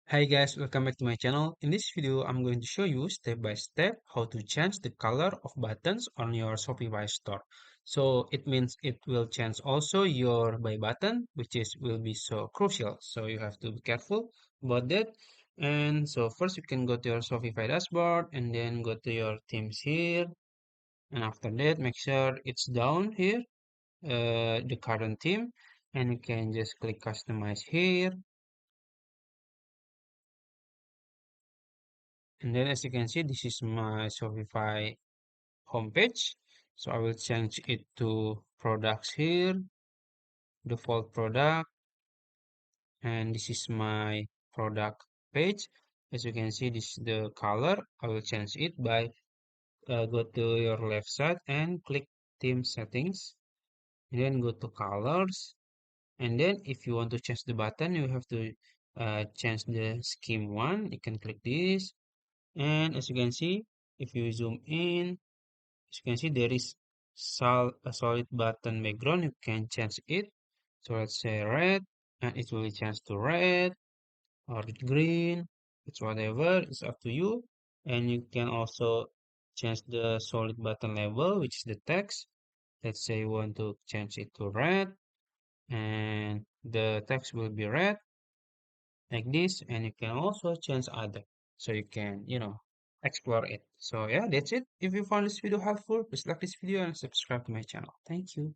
Hi guys, welcome back to my channel. In this video, I'm going to show you step by step how to change the color of buttons on your Shopify store. So it means it will change also your buy button, which is will be so crucial. So you have to be careful about that. And so first you can go to your Shopify dashboard and then go to your themes here. And after that, make sure it's down here, the current theme, and you can just click customize here. And then as you can see, this is my Shopify homepage. So I will change it to products here, default product, and this is my product page. As you can see, this is the color. I will change it by go to your left side and click theme settings, and then go to colors. And then if you want to change the button, you have to change the scheme one. You can click this. And as you can see, if you zoom in, as you can see, there is a solid button background. You can change it. So let's say red, and it will change to red or green. It's whatever. It's up to you. And you can also change the solid button label, which is the text. Let's say you want to change it to red, and the text will be red like this. And you can also change other, so you can, explore it. So yeah, that's it. If you found this video helpful, please like this video and subscribe to my channel. Thank you.